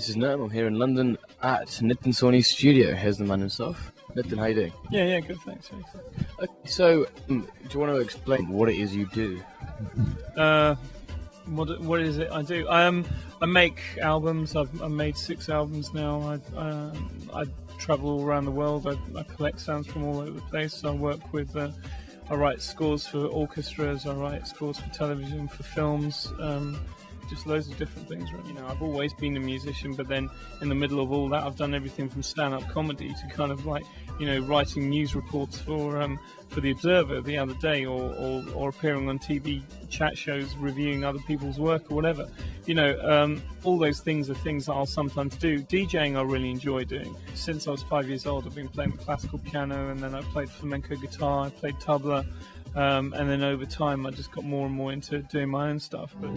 this is Nitin. I'm here in London at Nitin Sawhney's studio. Here's the man himself. Nitin, how you doing? Yeah, good, thanks. So, do you want to explain what it is you do? What is it I do? I make albums. I've made 6 albums now. I travel all around the world. I collect sounds from all over the place. I work with. I write scores for orchestras. I write scores for television, for films. Just loads of different things, really. You know, I've always been a musician, but then in the middle of all that, I've done everything from stand-up comedy to kind of like, you know, writing news reports for The Observer the other day, or appearing on TV chat shows reviewing other people's work or whatever. You know, all those things are things that I'll sometimes do. DJing I really enjoy doing. Since I was 5 years old, I've been playing the classical piano, and then I played flamenco guitar, I played tabla. And then over time, I just got more and more into doing my own stuff. But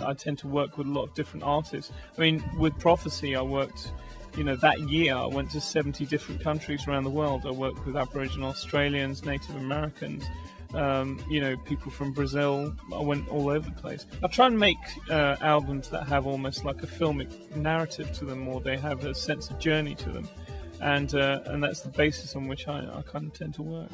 I tend to work with a lot of different artists. I mean, with Prophecy, I worked, you know, that year I went to 70 different countries around the world. I worked with Aboriginal Australians, Native Americans, you know, people from Brazil. I went all over the place. I try and make albums that have almost like a filmic narrative to them, or they have a sense of journey to them, and that's the basis on which I kind of tend to work.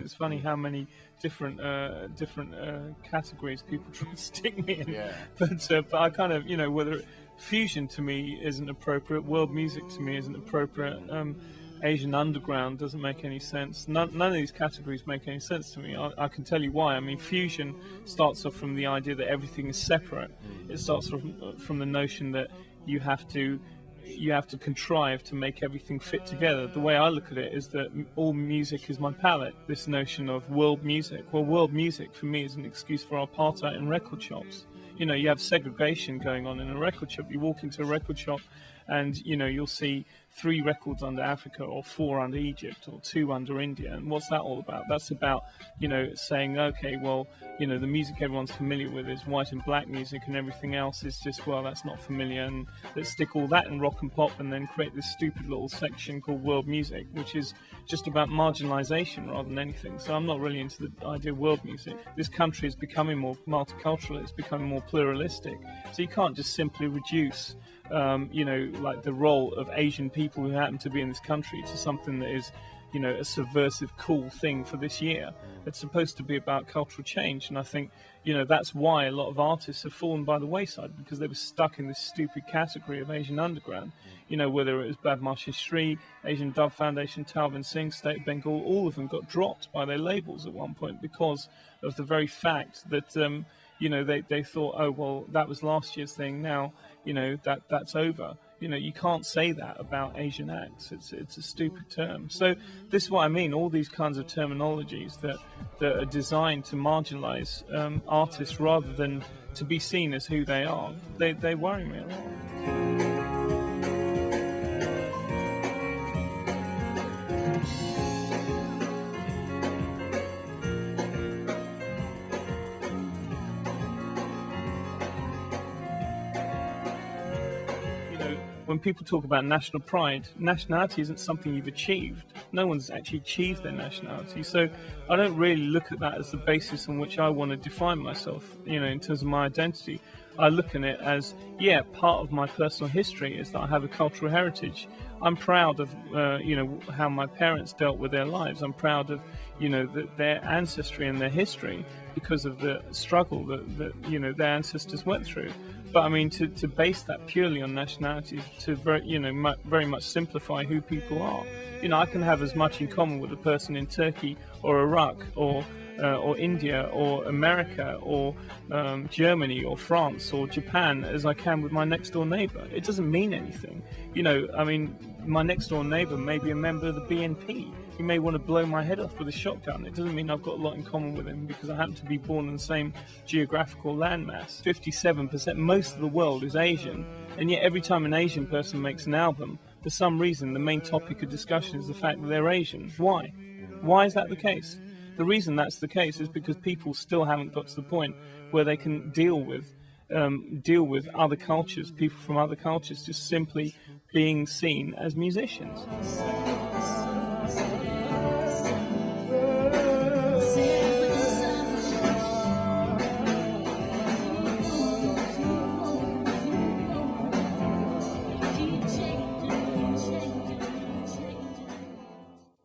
It's funny how many different categories people try to stick me in. Yeah. But I kind of, you know, whether fusion to me isn't appropriate, world music to me isn't appropriate, Asian underground doesn't make any sense. None of these categories make any sense to me. I can tell you why. I mean, fusion starts off from the idea that everything is separate. It starts from the notion that you have to contrive to make everything fit together. The way I look at it is that all music is my palette. This notion of world music. Well, world music for me is an excuse for apartheid in record shops. You know, you have segregation going on in a record shop. You walk into a record shop and, you know, you'll see 3 records under Africa, or 4 under Egypt, or 2 under India. And what's that all about? That's about, you know, saying, okay, well, you know, the music everyone's familiar with is white and black music, and everything else is just, well, that's not familiar, and let's stick all that in rock and pop and then create this stupid little section called world music, which is just about marginalization rather than anything. So I'm not really into the idea of world music. This country is becoming more multicultural, it's becoming more pluralistic. So you can't just simply reduce you know, like the role of Asian people who happen to be in this country to something that is, you know, a subversive, cool thing for this year. It's supposed to be about cultural change, and I think, you know, that's why a lot of artists have fallen by the wayside, because they were stuck in this stupid category of Asian underground. You know, whether it was Badmashi Shree, Asian Dove Foundation, Talvin Singh, State of Bengal, all of them got dropped by their labels at one point because of the very fact that, you know, they thought, oh, well, that was last year's thing, now, you know, that's over. You know, you can't say that about Asian acts. It's a stupid term. So this is what I mean, all these kinds of terminologies that are designed to marginalize artists rather than to be seen as who they are, they worry me a lot. When people talk about national pride, nationality isn't something you've achieved. No one's actually achieved their nationality. So I don't really look at that as the basis on which I want to define myself, you know, in terms of my identity. I look at it as, yeah, part of my personal history is that I have a cultural heritage. I'm proud of, you know, how my parents dealt with their lives. I'm proud of, you know, their ancestry and their history because of the struggle that you know, their ancestors went through. But I mean, to base that purely on nationality is to very much simplify who people are. You know, I can have as much in common with a person in Turkey or Iraq or India or America or Germany or France or Japan as I can with my next door neighbour. It doesn't mean anything. You know, I mean, my next door neighbour may be a member of the BNP. He may want to blow my head off with a shotgun. It doesn't mean I've got a lot in common with him because I happen to be born in the same geographical landmass. 57%, most of the world is Asian, and yet every time an Asian person makes an album, for some reason the main topic of discussion is the fact that they're Asian. Why? Why is that the case? the reason that's the case is because people still haven't got to the point where they can deal with other cultures, people from other cultures, just simply being seen as musicians.